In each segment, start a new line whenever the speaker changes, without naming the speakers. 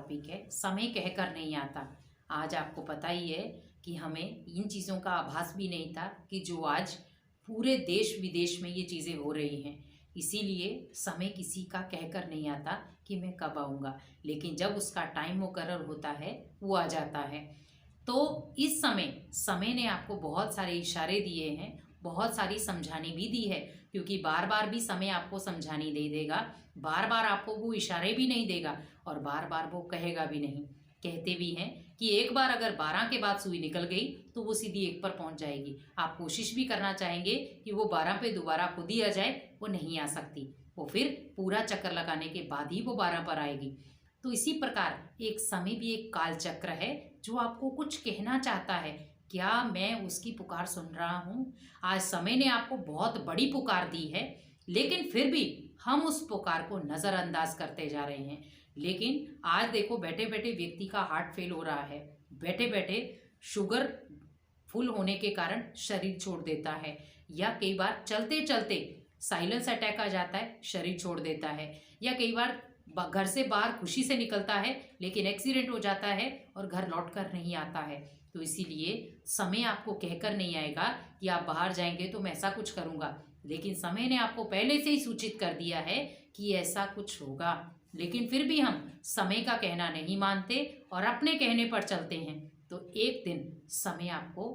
Topic है, समय कहकर नहीं आता। आज आपको पता ही है कि हमें इन चीज़ों का आभास भी नहीं था कि जो आज पूरे देश विदेश में ये चीज़ें हो रही हैं। इसीलिए समय किसी का कहकर नहीं आता कि मैं कब आऊँगा, लेकिन जब उसका टाइम मुकर्रर होता है वो आ जाता है। तो इस समय ने आपको बहुत सारे इशारे दिए हैं, बहुत सारी समझानी भी दी है, क्योंकि बार बार भी समय आपको समझानी नहीं देगा, बार बार आपको वो इशारे भी नहीं देगा और बार बार वो कहेगा भी नहीं। कहते भी हैं कि एक बार अगर 12 के बाद सुई निकल गई तो वो सीधी 1 पर पहुंच जाएगी। आप कोशिश भी करना चाहेंगे कि वो 12 पे दोबारा खुद ही आ जाए, वो नहीं आ सकती। वो फिर पूरा चक्कर लगाने के बाद ही वो 12 पर आएगी। तो इसी प्रकार एक समय भी एक काल चक्र है जो आपको कुछ कहना चाहता है। क्या मैं उसकी पुकार सुन रहा हूँ? आज समय ने आपको बहुत बड़ी पुकार दी है, लेकिन फिर भी हम उस पुकार को नज़रअंदाज करते जा रहे हैं। लेकिन आज देखो, बैठे बैठे व्यक्ति का हार्ट फेल हो रहा है, बैठे बैठे शुगर फुल होने के कारण शरीर छोड़ देता है, या कई बार चलते चलते साइलेंस अटैक आ जाता है, शरीर छोड़ देता है, या कई बार घर से बाहर खुशी से निकलता है लेकिन एक्सीडेंट हो जाता है और घर लौट कर नहीं आता है। तो इसीलिए समय आपको कहकर नहीं आएगा कि आप बाहर जाएंगे तो मैं ऐसा कुछ करूँगा, लेकिन समय ने आपको पहले से ही सूचित कर दिया है कि ऐसा कुछ होगा। लेकिन फिर भी हम समय का कहना नहीं मानते और अपने कहने पर चलते हैं। तो एक दिन समय आपको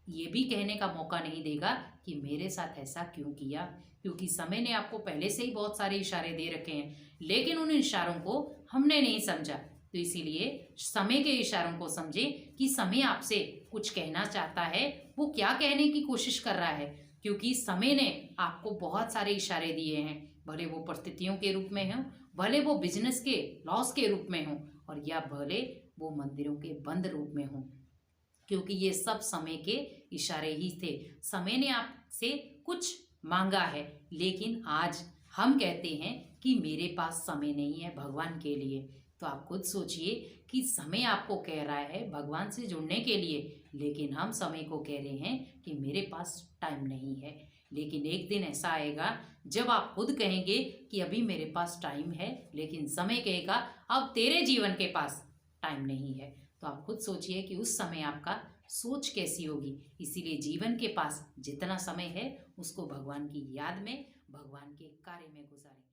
ये भी कहने का मौका नहीं देगा कि मेरे साथ ऐसा क्यों किया, क्योंकि समय ने आपको पहले से ही बहुत सारे इशारे दे रखे हैं, लेकिन उन इशारों को हमने नहीं समझा। तो इसीलिए समय के इशारों को समझे कि समय आपसे कुछ कहना चाहता है, वो क्या कहने की कोशिश कर रहा है, क्योंकि समय ने आपको बहुत सारे इशारे दिए हैं, भले वो परिस्थितियों के रूप में हों, भले वो बिजनेस के लॉस के रूप में हों, और या भले वो मंदिरों के बंद रूप में हों, क्योंकि ये सब समय के इशारे ही थे। समय ने आपसे कुछ मांगा है, लेकिन आज हम कहते हैं कि मेरे पास समय नहीं है भगवान के लिए। तो आप खुद सोचिए कि समय आपको कह रहा है भगवान से जुड़ने के लिए, लेकिन हम समय को कह रहे हैं कि मेरे पास टाइम नहीं है। लेकिन एक दिन ऐसा आएगा जब आप खुद कहेंगे कि अभी मेरे पास टाइम है, लेकिन समय कहेगा अब तेरे जीवन के पास टाइम नहीं है। तो आप खुद सोचिए कि उस समय आपका सोच कैसी होगी। इसीलिए जीवन के पास जितना समय है उसको भगवान की याद में, भगवान के कार्य में गुजारें।